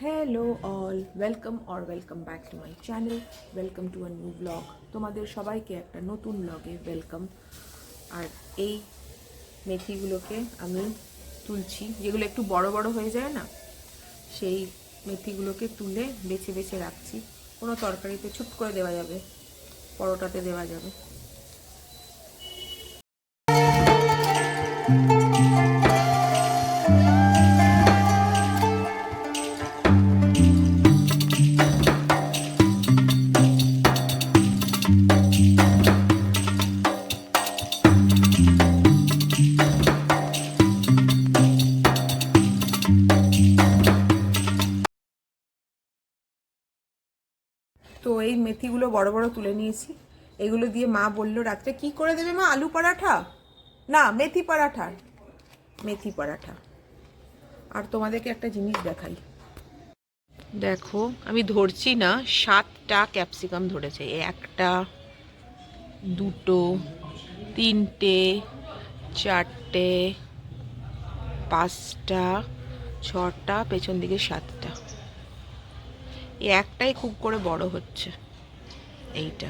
Hello all, welcome or welcome back to my channel, welcome to a new blog. তোমাদের সবাইকে একটা নতুন ব্লগে ওয়েলকাম। আর এই মেথিগুলোকে আমি তুলছি, যেগুলো একটু বড় বড় হয়ে যায় না, সেই মেথিগুলোকে তুলে বেছে বেছে রাখছি। কোনো তরকারিতে ছুট করে দেওয়া যাবে, পরোটাতে দেওয়া যাবে। তো এই মেথিগুলো বড় বড় তুলে নিয়েছি। এগুলো দিয়ে মা বলল রাত্রে কি করে দেবে মা, আলু পরাঠা না মেথি পরাঠা, মেথি পরাঠা। আর তোমাদেরকে একটা জিনিস দেখাই, দেখো আমি ধরছি না, 7টা ক্যাপসিকাম ধরেছে। একটা, দুটো, তিনটে, চারটে, 5টা, 6টা, পেছন দিকে 7টা। এই একটাই খুব করে বড় হচ্ছে, এইটা।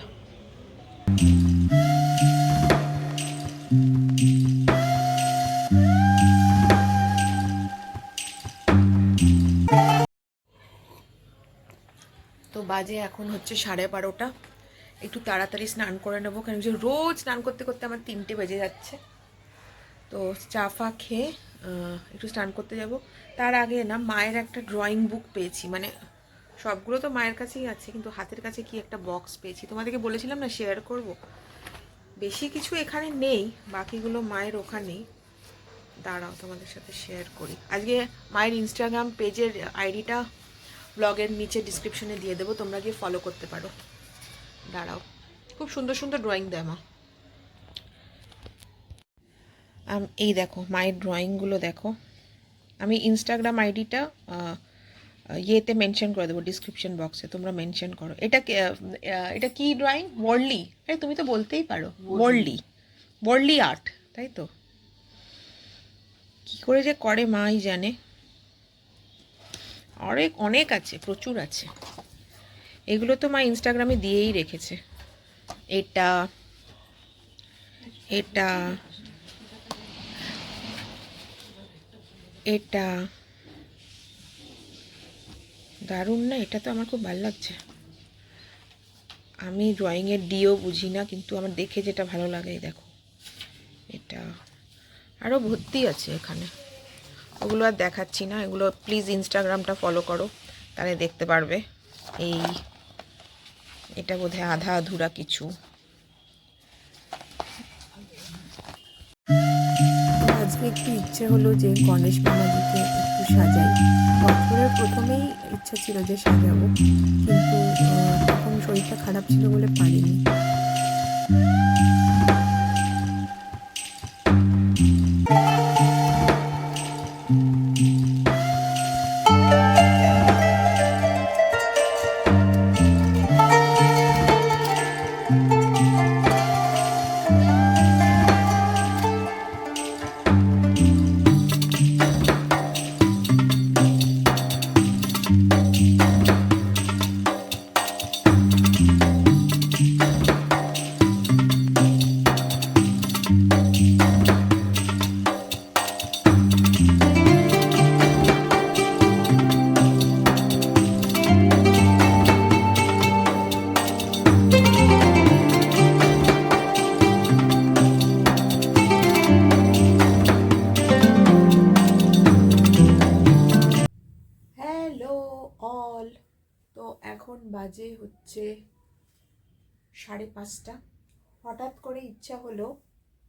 তো বাজে এখন হচ্ছে 12:30। একটু তাড়াতাড়ি স্নান করে নেবো, কারণ যে রোজ স্নান করতে করতে আমার 3টে বেজে যাচ্ছে। তো চা ফা খেয়ে একটু স্নান করতে যাব। তার আগে না, মায়ের একটা ড্রয়িং বুক পেয়েছি, মানে সবগুলো তো মায়ের কাছেই আছে, কিন্তু হাতের কাছে কি একটা বক্স পেয়েছি। তোমাদেরকে বলেছিলাম না শেয়ার করব। বেশি কিছু এখানে নেই, বাকিগুলো মায়ের ওখানেই। দাঁড়াও তোমাদের সাথে শেয়ার করি। আজকে মায়ের ইনস্টাগ্রাম পেজের আইডিটা ব্লগের নিচে ডিসক্রিপশনে দিয়ে দেবো, তোমরা গিয়ে ফলো করতে পারো। দাঁড়াও, খুব সুন্দর সুন্দর ড্রয়িং দেয় মা। এই দেখো মায়ের ড্রয়িংগুলো দেখো। আমি ইনস্টাগ্রাম আইডিটা ইয়েতে মেনশন করে দেবো, ডিসক্রিপশন বক্সে। তোমরা মেনশন করো। এটা কি ড্রয়িং? ওয়ার্লি? আরে তুমি তো বলতেই পারো ওয়ার্লি, ওয়ার্লি আর্ট, তাই তো? কি করে যে করে মাই জানে। অনেক অনেক আছে, প্রচুর আছে। এগুলো তো মা ইনস্টাগ্রামে দিয়েই রেখেছে। এটা, এটা, এটা দারুণ না? এটা তো আমার খুব ভালো লাগছে। আমি ড্রয়িংয়ের ডিও বুঝি না, কিন্তু আমার দেখে যেটা ভালো লাগে, দেখো এটা। আরও ভর্তি আছে এখানে, ওগুলো আর দেখাচ্ছি না। এগুলো প্লিজ ইনস্টাগ্রামটা ফলো করো, তাহলে দেখতে পারবে। এই এটা বোধহয় আধা আধুরা কিছু। আজকে একটু ইচ্ছে হলো যে গণেশ মামাজিকে একটু সাজাই। বছরের প্রথমেই ইচ্ছা ছিল যে সাজাবো, কিন্তু তখন শরীরটা খারাপ ছিল বলে পারিনি। হ্যালো অল, তো এখন বাজে হচ্ছে 5:30। হঠাৎ করে ইচ্ছা হলো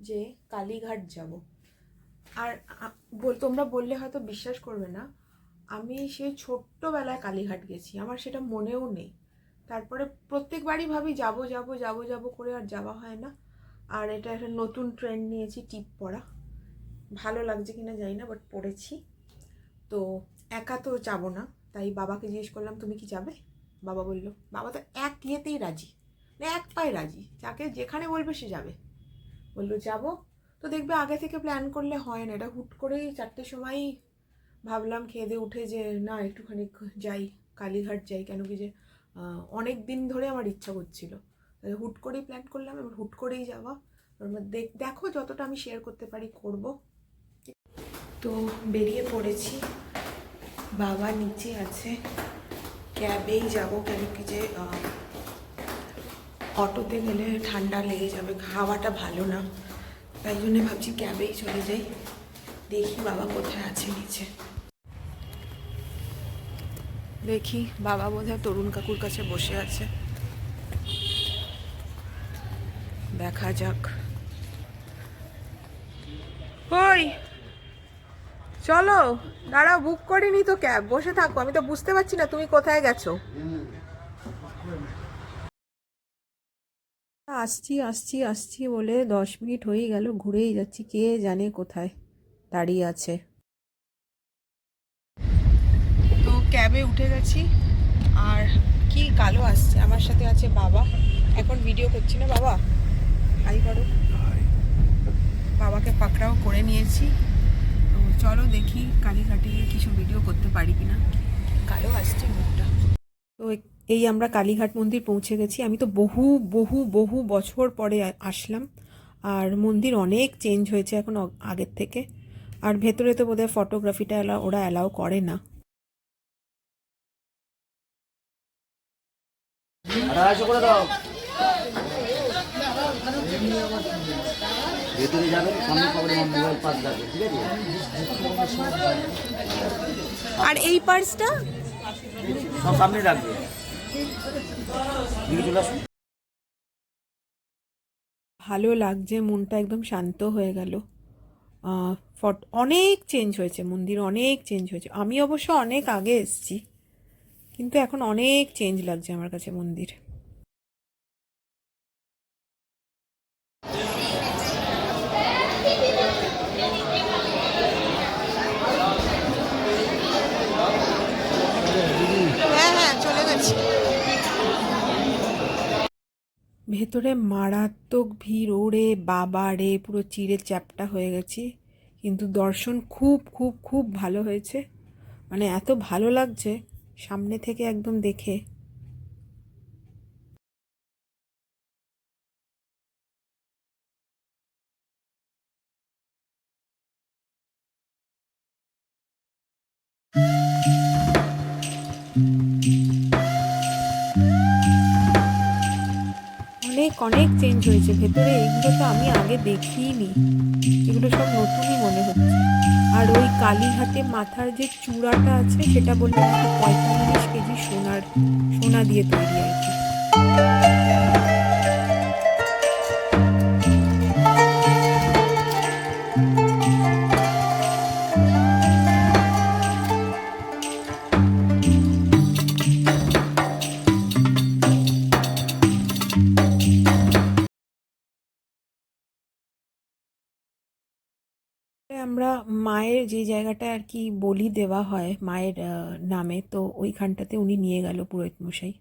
যে কালীঘাট যাব। আর তোমরা বললে হয়তো বিশ্বাস করবে না, আমি সেই ছোট্টবেলায় কালীঘাট গেছি, আমার সেটা মনেও নেই। তারপরে প্রত্যেকবারই ভাবি যাব যাব যাব যাব করে, আর যাওয়া হয় না। আর এটা একটা নতুন ট্রেন্ড নিয়েছি, টিপ পরা। ভালো লাগছে কিনা জানি না, বাট পড়েছি। তো একা তো যাবো না, তাই বাবাকে জিজ্ঞেস করলাম তুমি কি যাবে? বাবা বলল, বাবা তো এক ইয়েতেই রাজি, মানে এক পায়ে রাজি, যাকে যেখানে বলবে সে যাবে। বললো যাবো। তো দেখবে আগে থেকে প্ল্যান করলে হয় না, এটা হুট করেই 4টের সময় ভাবলাম খেয়ে দিয়ে উঠে যে না একটুখানি যাই, কালীঘাট যাই, কেন কি যে অনেক দিন ধরে আমার ইচ্ছা করছিল। তাহলে হুট করেই প্ল্যান করলাম, এবার হুট করেই যাওয়া। দেখো যতটা আমি শেয়ার করতে পারি করব। তো বেরিয়ে পড়েছি, বাবা নিচে আছে, ক্যাবেই যাব, কেন কি যে অটোতে গেলে ঠান্ডা লেগে যাবে, হাওয়াটা ভালো না, তাই জন্য ভাবছি ক্যাবেই চলে যাই। দেখি বাবা কোথায় আছে নিচে। দেখি বাবা বোধহয় তরুণ কাকুর কাছে বসে আছে, দেখা যাক। ওই চলো, দাঁড়াও, বুক করিনি তো ক্যাব, বসে থাকো, আমি তো বুঝতে পারছি না তুমি কোথায় গেছো। আসছি আসছি আসছি বলে 10 মিনিট হয়ে গেল, ঘুরেই যাচ্ছি, কে জানে কোথায় দাঁড়িয়ে আছে। তো ক্যাবে উঠে গেছি, আর কি কালো আসছে, আমার সাথে আছে বাবা, এখন ভিডিও করছি না বাবা, হাই করো। বাবাকে পাকড়াও করে নিয়েছি, তো চলো দেখি কালীঘাটে গিয়ে কিছু ভিডিও করতে পারি কিনা। কালো আসছে মুখটা। তো এই আমরা কালীঘাট মন্দির পৌঁছে গেছি। আমি তো বহু বহু বহু বছর পরে আসলাম, আর মন্দির অনেক চেঞ্জ হয়েছে এখন আগের থেকে। আর ভেতরে তো বোধহয় ফটোগ্রাফিটা ওরা অ্যালাউ করে না। ভেতরে যাবেন, সামনে পাবেন আমার মোবাইল পাস রাখবেন, ঠিক আছে? আর এই পার্সটা সব সামনে রাখবেন, দিকে চলে আসুন। ভালো লাগছে, মনটা একদম শান্ত হয়ে গেল। অনেক চেঞ্জ হয়েছে মন্দির, অনেক চেঞ্জ হয়েছে। আমি অবশ্য অনেক আগে এসেছি, কিন্তু এখন অনেক চেঞ্জ লাগছে আমার কাছে মন্দির। হ্যাঁ হ্যাঁ, চলে গেছি। ভেতরে মারাত্মক ভিড়, ওরে বাবা রে, পুরো চিড়ে চ্যাপ্টা হয়ে গেছি, কিন্তু দর্শন খুব খুব খুব ভালো হয়েছে। মানে এত ভালো লাগছে সামনে থেকে একদম দেখে। অনেক অনেক চেঞ্জ হয়েছে ভেতরে, এগুলো তো আমি আগে দেখিনি, এগুলো সব নতুনই মনে হচ্ছে। আর ওই কালীঘাটে মাথার যে চূড়াটা আছে সেটা বললে নাকি 45 কেজি সোনা দিয়ে তৈরি আর কি। আমরা মায়ের যে জায়গাটায় আর কি বলি দেওয়া হয় মায়ের নামে, তো ওইখানটাতে উনি নিয়ে গেল পুরোহিত মশাই।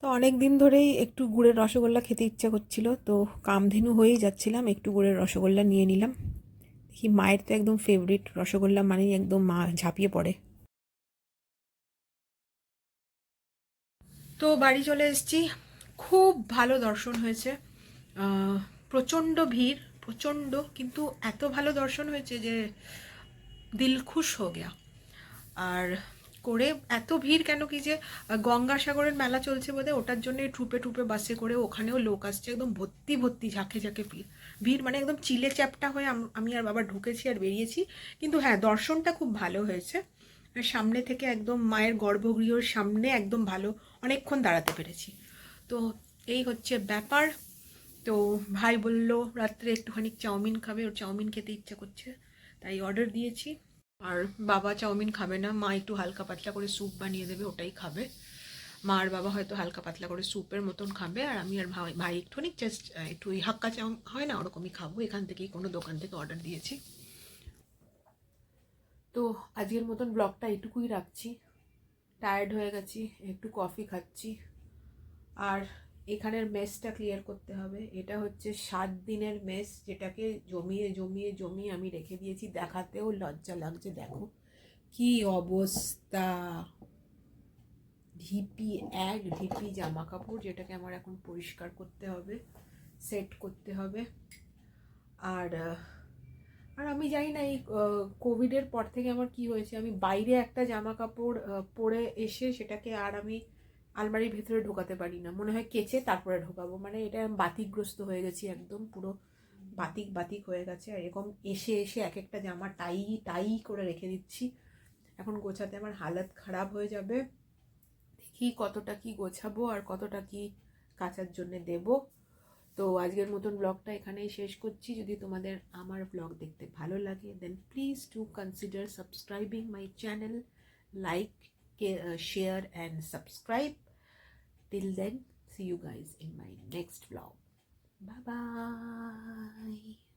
তো অনেক দিন ধরেই একটু গুড়ের রসগোল্লা খেতে ইচ্ছা করছিল, তো কামধেনু হয়েই যাচ্ছিলাম, একটু গুড়ের রসগোল্লা নিয়ে নিলাম। দেখি মায়ের তো একদম ফেভারিট রসগোল্লা, মানেই একদম মা ঝাঁপিয়ে পড়ে। তো বাড়ি চলে এসেছি, খুব ভালো দর্শন হয়েছে। প্রচণ্ড ভিড়, প্রচণ্ড, কিন্তু এত ভালো দর্শন হয়েছে যে দিল খুশ হো গেয়া। আর করে এত ভিড় কেন কি যে গঙ্গাসাগরের মেলা চলছে বোধহয়, ওটার জন্য ট্রুপে ট্রুপে বাসে করে ওখানেও লোক আসছে, একদম ভর্তি ভর্তি ঝাঁকে ঝাঁকে ভিড়। ভিড় মানে একদম চিলে চ্যাপটা হয়ে আমি আর বাবা ঢুকেছি আর বেরিয়েছি। কিন্তু হ্যাঁ, দর্শনটা খুব ভালো হয়েছে। সামনে থেকে একদম মায়ের গর্ভগৃহর সামনে একদম ভালো, অনেকক্ষণ দাঁড়াতে পেরেছি। তো এই হচ্ছে ব্যাপার। তো ভাই বলল রাত্রে একটুখানি চাউমিন খাবে, ওর চাউমিন খেতে ইচ্ছা করছে, তাই অর্ডার দিয়েছি। আর বাবা চাউমিন খাবে না, মা একটু হালকা পাতলা করে স্যুপ বানিয়ে দেবে, ওটাই খাবে। মা আর বাবা হয়তো হালকা পাতলা করে স্যুপের মতন খাবে, আর আমি আর ভাই ভাই একটুখানি জাস্ট একটু ওই হাক্কা চাউম হয় না, ওরকমই খাবো। এখান থেকেই কোনো দোকান থেকে অর্ডার দিয়েছি। তো আজকের মতন ব্লগটা এটুকুই রাখছি। টায়ার্ড হয়ে গেছি, একটু কফি খাচ্ছি। আর এখানের মেসটা ক্লিয়ার করতে হবে। এটা হচ্ছে 7 দিনের মেস, যেটাকে জমিয়ে জমিয়ে জমিয়ে আমি রেখে দিয়েছি। দেখাতেও লজ্জা লাগছে, দেখো কি অবস্থা। ঢিপি, এক ঢিপি জামা কাপড়, যেটাকে আমার এখন পরিষ্কার করতে হবে, সেট করতে হবে। আর আর আমি জানি না এই কোভিডের পর থেকে আমার কি হয়েছে, আমি বাইরে একটা জামা কাপড় পরে এসে সেটাকে আর আমি আলমারির ভেতরে ঢোকাতে পারি না। মনে হয় কেচে তারপরে ঢোকাবো, মানে এটা বাতিকগ্রস্ত হয়ে গেছি, একদম পুরো বাতিক বাতিক হয়ে গেছে। আর এরকম এসে এসে এক একটা জামা টাই টাই করে রেখে দিচ্ছি। এখন গোছাতে আমার হালত খারাপ হয়ে যাবে। দেখি কতটা কি গোছাবো আর কতটা কি কাচার জন্য দেব। তো আজকের মতন ব্লগটা এখানেই শেষ করছি। যদি তোমাদের আমার ব্লগ দেখতে ভালো লাগে, then please to consider subscribing my channel, like, share and subscribe. Till then, see you guys in my next vlog. Bye bye.